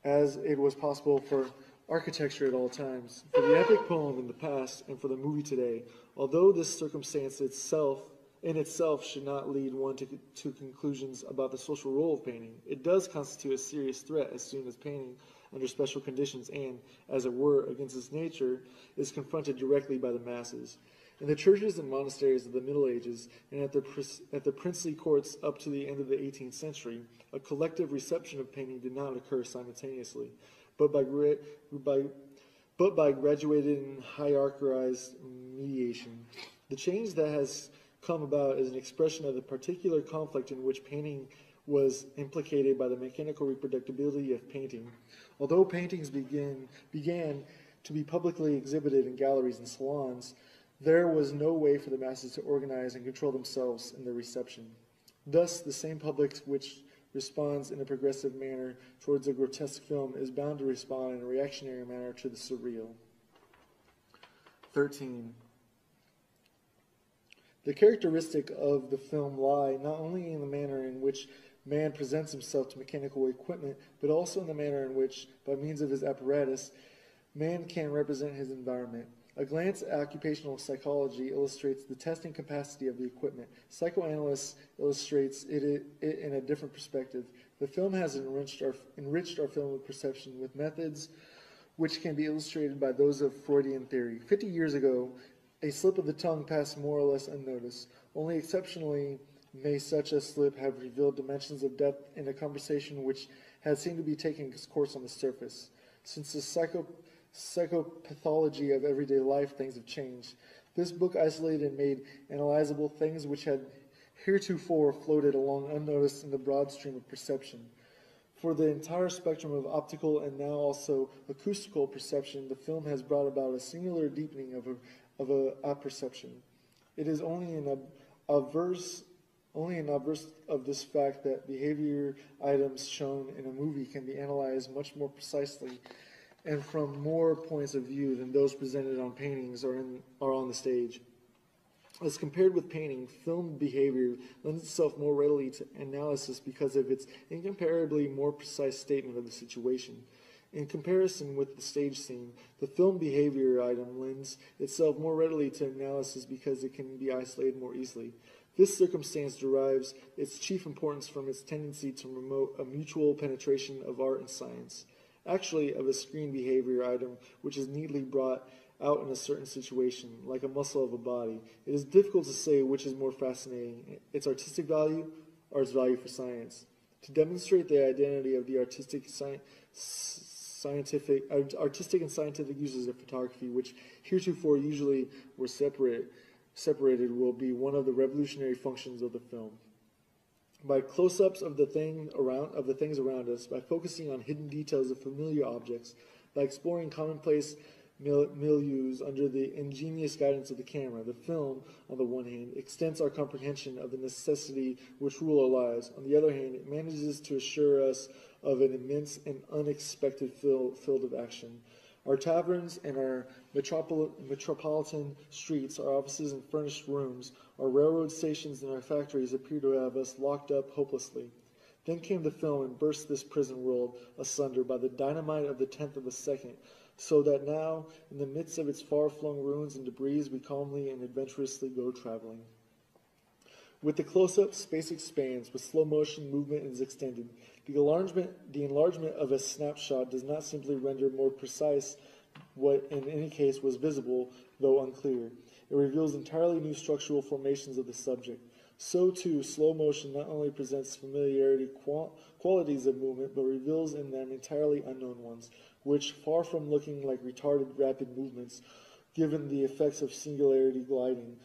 as it was possible for architecture at all times, for the epic poem in the past, and for the movie today. Although this circumstance in itself should not lead one to conclusions about the social role of painting, it does constitute a serious threat as soon as painting, under special conditions and, as it were, against its nature, is confronted directly by the masses. In the churches and monasteries of the Middle Ages and at the princely courts up to the end of the 18th century, a collective reception of painting did not occur simultaneously, but by graduated and hierarchized mediation. The change that has come about is an expression of the particular conflict in which painting was implicated by the mechanical reproducibility of painting. Although paintings began to be publicly exhibited in galleries and salons, there was no way for the masses to organize and control themselves in their reception. Thus, the same public which responds in a progressive manner towards a grotesque film is bound to respond in a reactionary manner to the surreal. 13. The characteristic of the film lie not only in the manner in which man presents himself to mechanical equipment, but also in the manner in which, by means of his apparatus, man can represent his environment. A glance at occupational psychology illustrates the testing capacity of the equipment. Psychoanalysis illustrates it in a different perspective. The film has enriched our film of perception with methods which can be illustrated by those of Freudian theory. 50 years ago, a slip of the tongue passed more or less unnoticed. Only exceptionally may such a slip have revealed dimensions of depth in a conversation which had seemed to be taking its course on the surface. Since the psychopathology of everyday life, things have changed. This book isolated and made analyzable things which had heretofore floated along unnoticed in the broad stream of perception. For the entire spectrum of optical and now also acoustical perception, the film has brought about a singular deepening of a apperception. It is only an obverse of this fact that behavior items shown in a movie can be analyzed much more precisely and from more points of view than those presented on paintings or on the stage. As compared with painting, film behavior lends itself more readily to analysis because of its incomparably more precise statement of the situation. In comparison with the stage scene, the film behavior item lends itself more readily to analysis because it can be isolated more easily. This circumstance derives its chief importance from its tendency to promote a mutual penetration of art and science. Actually, of a screen behavior item which is neatly brought out in a certain situation, like a muscle of a body, it is difficult to say which is more fascinating, its artistic value or its value for science. To demonstrate the identity of the artistic and scientific uses of photography, which heretofore usually were separated, will be one of the revolutionary functions of the film. By close-ups of the things around us, by focusing on hidden details of familiar objects, by exploring commonplace milieus under the ingenious guidance of the camera, the film, on the one hand, extends our comprehension of the necessity which rule our lives. On the other hand, it manages to assure us of an immense and unexpected field of action. Our taverns and our metropolitan streets, our offices and furnished rooms, our railroad stations and our factories appear to have us locked up hopelessly. Then came the film and burst this prison world asunder by the dynamite of the tenth of a second, so that now, in the midst of its far-flung ruins and debris, we calmly and adventurously go traveling. With the close-up, space expands. With slow motion, movement is extended. The enlargement of a snapshot does not simply render more precise what in any case was visible, though unclear. It reveals entirely new structural formations of the subject. So, too, slow motion not only presents familiarity qualities of movement, but reveals in them entirely unknown ones, which, far from looking like retarded rapid movements, given the effects of singularity gliding,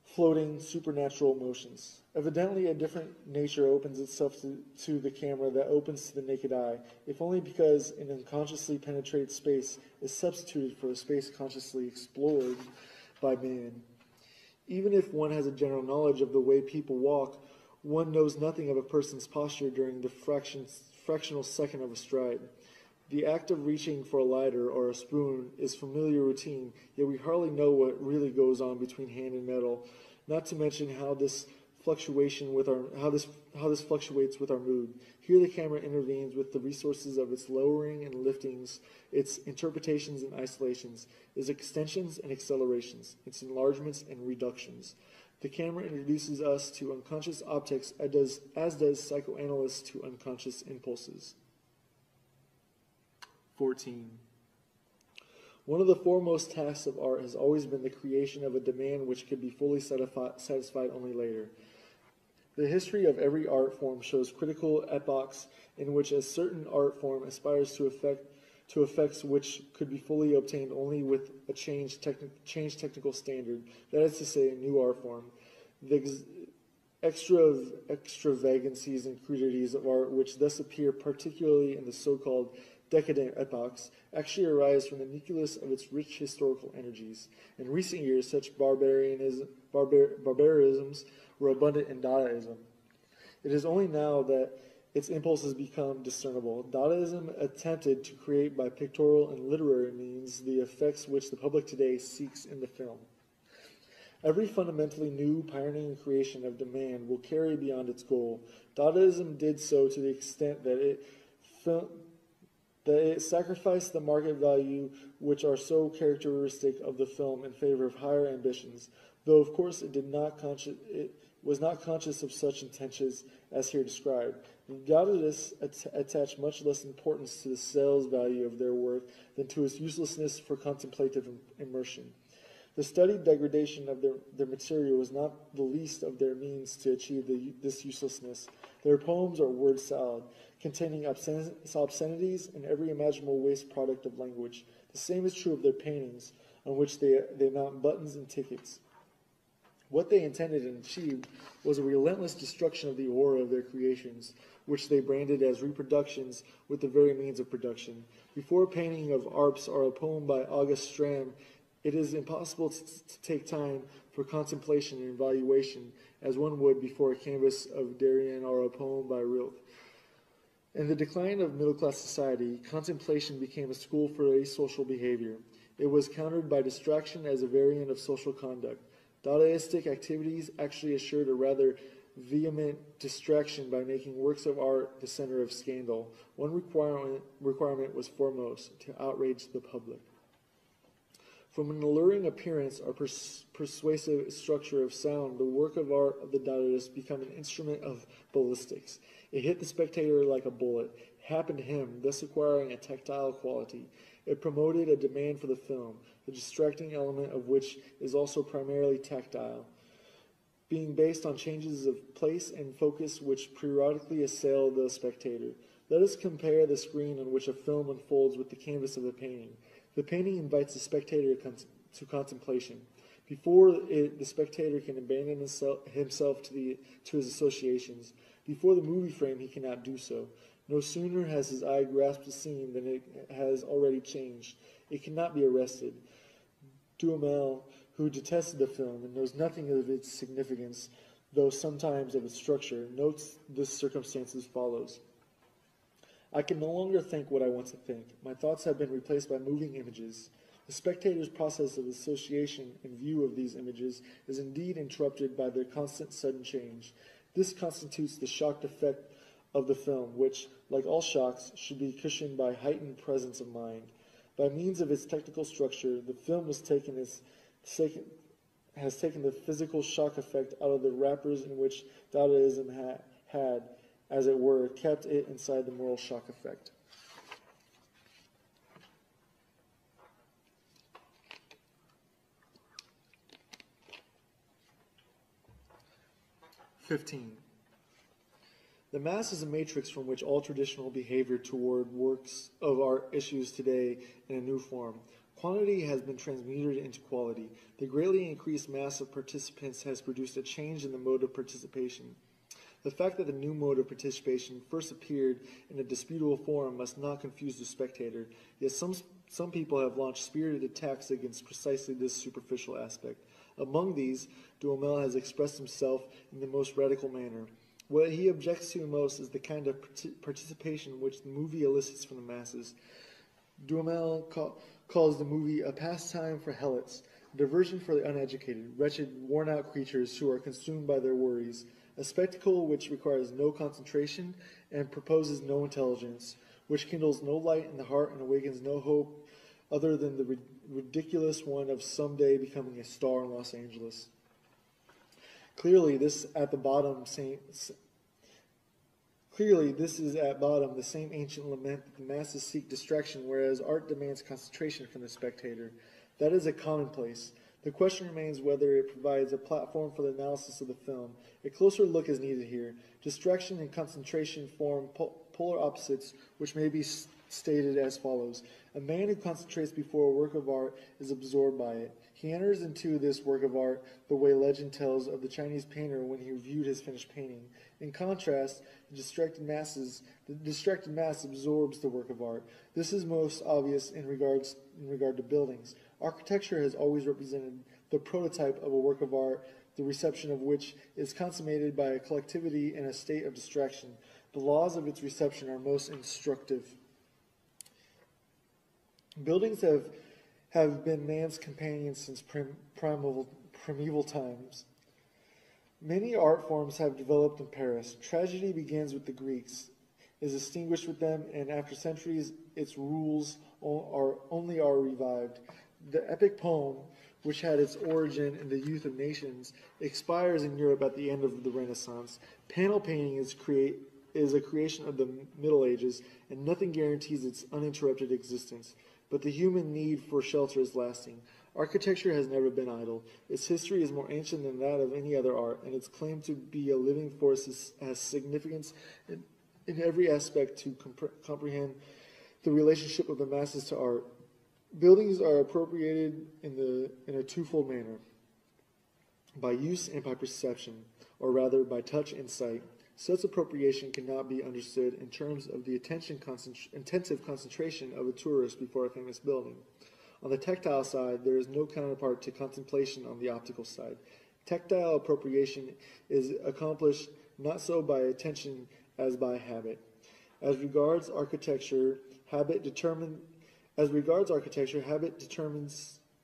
floating, supernatural motions. Evidently, a different nature opens itself to the camera that opens to the naked eye, if only because an unconsciously penetrated space is substituted for a space consciously explored by man. Even if one has a general knowledge of the way people walk, one knows nothing of a person's posture during the fractional second of a stride. The act of reaching for a lighter or a spoon is familiar routine, yet we hardly know what really goes on between hand and metal, not to mention how this fluctuates with our mood. Here the camera intervenes with the resources of its lowering and liftings, its interpretations and isolations, its extensions and accelerations, its enlargements and reductions. The camera introduces us to unconscious objects as does psychoanalysts to unconscious impulses. 14. One of the foremost tasks of art has always been the creation of a demand which could be fully satisfied only later. The history of every art form shows critical epochs in which a certain art form aspires to effects which could be fully obtained only with a changed technical standard, that is to say, a new art form. The extravagancies and crudities of art which thus appear, particularly in the so-called decadent epochs, actually arise from the nucleus of its rich historical energies. In recent years, such barbarisms were abundant in Dadaism. It is only now that its impulses become discernible. Dadaism attempted to create by pictorial and literary means the effects which the public today seeks in the film. Every fundamentally new, pioneering creation of demand will carry beyond its goal. Dadaism did so to the extent that it sacrificed the market value which are so characteristic of the film in favor of higher ambitions, though of course it was not conscious of such intentions as here described. The Dadaists attached much less importance to the sales value of their work than to its uselessness for contemplative immersion. The studied degradation of their material was not the least of their means to achieve this uselessness. Their poems are word salad, containing obscenities and every imaginable waste product of language. The same is true of their paintings, on which they mount buttons and tickets. What they intended and achieved was a relentless destruction of the aura of their creations, which they branded as reproductions with the very means of production. Before a painting of Arps or a poem by August Stram, it is impossible to take time for contemplation and evaluation as one would before a canvas of Darien or a poem by Rilke. In the decline of middle-class society, contemplation became a school for asocial behavior. It was countered by distraction as a variant of social conduct. Dadaistic activities actually assured a rather vehement distraction by making works of art the center of scandal. One requirement was foremost, to outrage the public. From an alluring appearance or persuasive structure of sound, the work of art of the Dadaists became an instrument of ballistics. It hit the spectator like a bullet. It happened to him, thus acquiring a tactile quality. It promoted a demand for the film, the distracting element of which is also primarily tactile, being based on changes of place and focus which periodically assail the spectator. Let us compare the screen on which a film unfolds with the canvas of the painting. The painting invites the spectator to contemplation. Before it, the spectator can abandon himself to his associations. Before the movie frame, he cannot do so. No sooner has his eye grasped the scene than it has already changed. It cannot be arrested. Duhamel, who detested the film and knows nothing of its significance, though sometimes of its structure, notes this circumstance as follows. I can no longer think what I want to think. My thoughts have been replaced by moving images. The spectator's process of association in view of these images is indeed interrupted by their constant sudden change. This constitutes the shocked effect of the film, which, like all shocks, should be cushioned by heightened presence of mind. By means of its technical structure, the film has taken the physical shock effect out of the wrappers in which Dadaism had, as it were, kept it inside the moral shock effect. The mass is a matrix from which all traditional behavior toward works of art issues today in a new form. Quantity has been transmuted into quality. The greatly increased mass of participants has produced a change in the mode of participation. The fact that the new mode of participation first appeared in a disputable form must not confuse the spectator, yet some people have launched spirited attacks against precisely this superficial aspect. Among these, Duhamel has expressed himself in the most radical manner. What he objects to most is the kind of participation which the movie elicits from the masses. Duhamel calls the movie a pastime for helots, a diversion for the uneducated, wretched, worn-out creatures who are consumed by their worries, a spectacle which requires no concentration and proposes no intelligence, which kindles no light in the heart and awakens no hope other than the ridiculous one of someday becoming a star in Los Angeles. Clearly, this is at bottom the same ancient lament that the masses seek distraction, whereas art demands concentration from the spectator. That is a commonplace. The question remains whether it provides a platform for the analysis of the film. A closer look is needed here. Distraction and concentration form polar opposites, which may be stated as follows. A man who concentrates before a work of art is absorbed by it. He enters into this work of art the way legend tells of the Chinese painter when he reviewed his finished painting. In contrast, the distracted mass absorbs the work of art. This is most obvious in regard to buildings. Architecture has always represented the prototype of a work of art, the reception of which is consummated by a collectivity in a state of distraction. The laws of its reception are most instructive. Buildings have been man's companions since primeval times. Many art forms have developed in Paris. Tragedy begins with the Greeks, is extinguished with them, and after centuries, its rules are revived. The epic poem, which had its origin in the youth of nations, expires in Europe at the end of the Renaissance. Panel painting is a creation of the Middle Ages, and nothing guarantees its uninterrupted existence. But the human need for shelter is lasting. Architecture has never been idle. Its history is more ancient than that of any other art, and its claim to be a living force has significance in every aspect to comprehend the relationship of the masses to art. Buildings are appropriated in a twofold manner, by use and by perception, or rather by touch and sight. Such appropriation cannot be understood in terms of the intensive concentration of a tourist before a famous building. On the tactile side, there is no counterpart to contemplation on the optical side. Tactile appropriation is accomplished not so by attention as by habit. As regards architecture, habit determines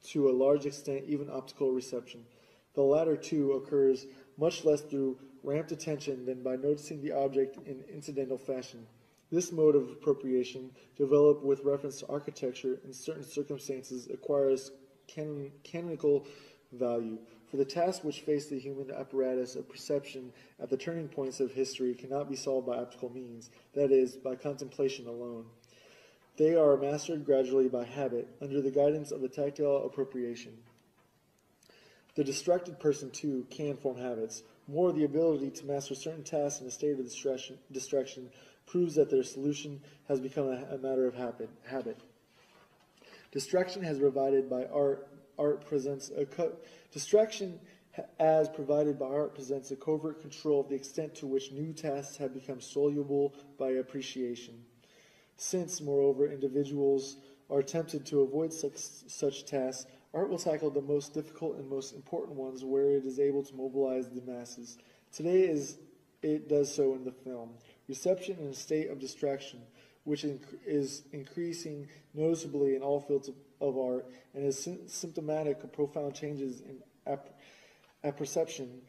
to a large extent even optical reception. The latter, too, occurs much less through ramped attention than by noticing the object in incidental fashion. This mode of appropriation, developed with reference to architecture in certain circumstances, acquires canonical value. For the tasks which face the human apparatus of perception at the turning points of history cannot be solved by optical means, that is, by contemplation alone. They are mastered gradually by habit, under the guidance of the tactile appropriation. The distracted person, too, can form habits. More, the ability to master certain tasks in a state of distraction proves that their solution has become a matter of habit. Distraction as provided by art presents a covert control of the extent to which new tasks have become soluble by appreciation. Since, moreover, individuals are tempted to avoid such tasks, art will tackle the most difficult and most important ones where it is able to mobilize the masses. Today it does so in the film. Reception in a state of distraction, which is increasing noticeably in all fields of art, and is symptomatic of profound changes in apperception,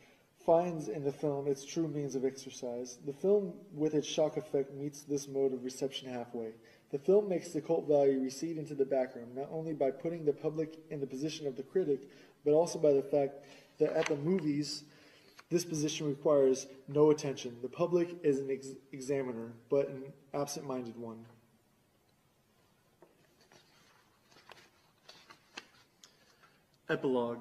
finds in the film its true means of exercise. The film, with its shock effect, meets this mode of reception halfway. The film makes the cult value recede into the background, not only by putting the public in the position of the critic, but also by the fact that at the movies, this position requires no attention. The public is an examiner, but an absent-minded one. Epilogue.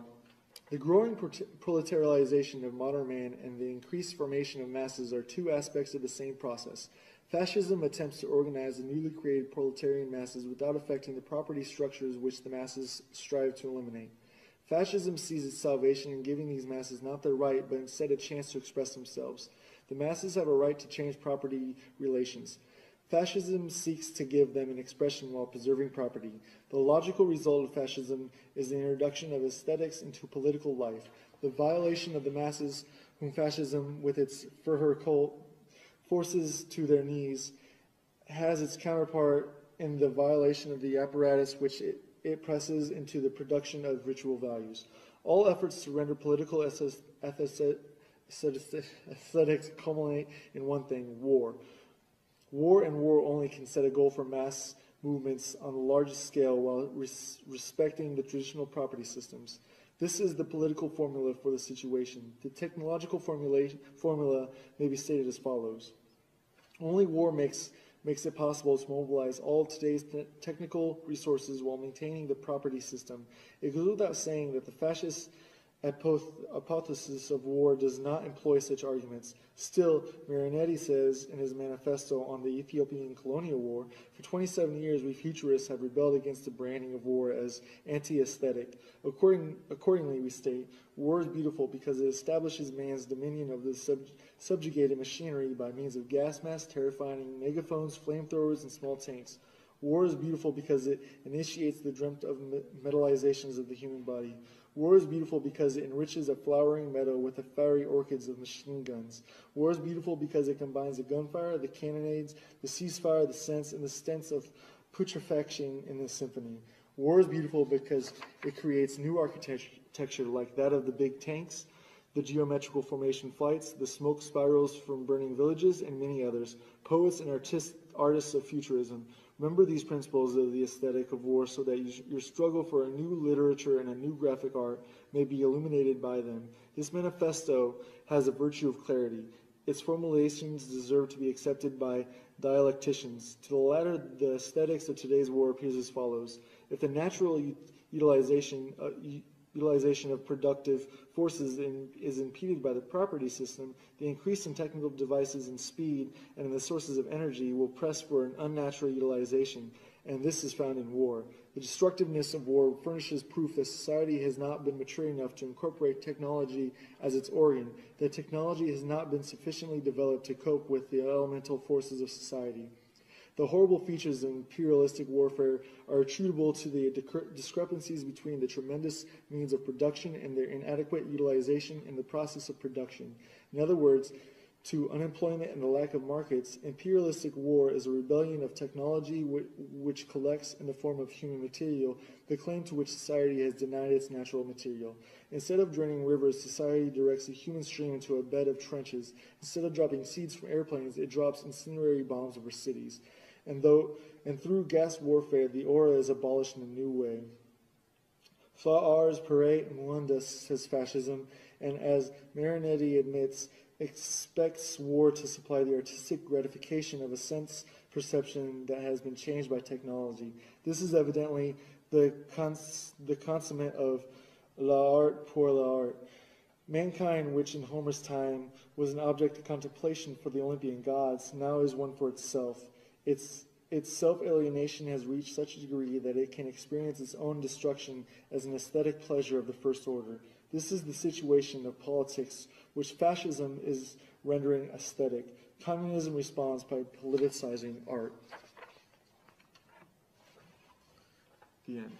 The growing proletarialization of modern man and the increased formation of masses are two aspects of the same process. Fascism attempts to organize the newly created proletarian masses without affecting the property structures which the masses strive to eliminate. Fascism sees its salvation in giving these masses not their right, but instead a chance to express themselves. The masses have a right to change property relations. Fascism seeks to give them an expression while preserving property. The logical result of fascism is the introduction of aesthetics into political life. The violation of the masses, whom fascism, with its Führer cult, forces to their knees, has its counterpart in the violation of the apparatus which it presses into the production of ritual values. All efforts to render political aesthetics culminate in one thing: war. War and war only can set a goal for mass movements on the largest scale while respecting the traditional property systems. This is the political formula for the situation. The technological formula may be stated as follows. Only war makes it possible to mobilize all today's technical resources while maintaining the property system. It goes without saying that the fascist hypothesis of war does not employ such arguments. Still, Marinetti says in his manifesto on the Ethiopian colonial war, for 27 years we futurists have rebelled against the branding of war as anti-aesthetic. Accordingly, we state, war is beautiful because it establishes man's dominion of the subjugated machinery by means of gas masks, terrifying megaphones, flamethrowers, and small tanks. War is beautiful because it initiates the dreamt of metalizations of the human body. War is beautiful because it enriches a flowering meadow with the fiery orchids of machine guns. War is beautiful because it combines the gunfire, the cannonades, the ceasefire, the sense, and the stench of putrefaction in the symphony. War is beautiful because it creates new architecture like that of the big tanks, the geometrical formation flights, the smoke spirals from burning villages, and many others, poets and artists of futurism. Remember these principles of the aesthetic of war so that your struggle for a new literature and a new graphic art may be illuminated by them. This manifesto has a virtue of clarity. Its formulations deserve to be accepted by dialecticians. To the latter, the aesthetics of today's war appears as follows. If the natural utilization of productive forces is impeded by the property system, the increase in technical devices and speed and in the sources of energy will press for an unnatural utilization, and this is found in war. The destructiveness of war furnishes proof that society has not been mature enough to incorporate technology as its organ, that technology has not been sufficiently developed to cope with the elemental forces of society. The horrible features of imperialistic warfare are attributable to the discrepancies between the tremendous means of production and their inadequate utilization in the process of production. In other words, to unemployment and the lack of markets, imperialistic war is a rebellion of technology which collects in the form of human material the claim to which society has denied its natural material. Instead of draining rivers, society directs a human stream into a bed of trenches. Instead of dropping seeds from airplanes, it drops incendiary bombs over cities. And through gas warfare, the aura is abolished in a new way. Fa ars pere mundus, says fascism, and as Marinetti admits, expects war to supply the artistic gratification of a sense perception that has been changed by technology. This is evidently the consummate of l'art pour l'art. Mankind, which in Homer's time was an object of contemplation for the Olympian gods, now is one for itself. Its self-alienation has reached such a degree that it can experience its own destruction as an aesthetic pleasure of the first order. This is the situation of politics, which fascism is rendering aesthetic. Communism responds by politicizing art. The end.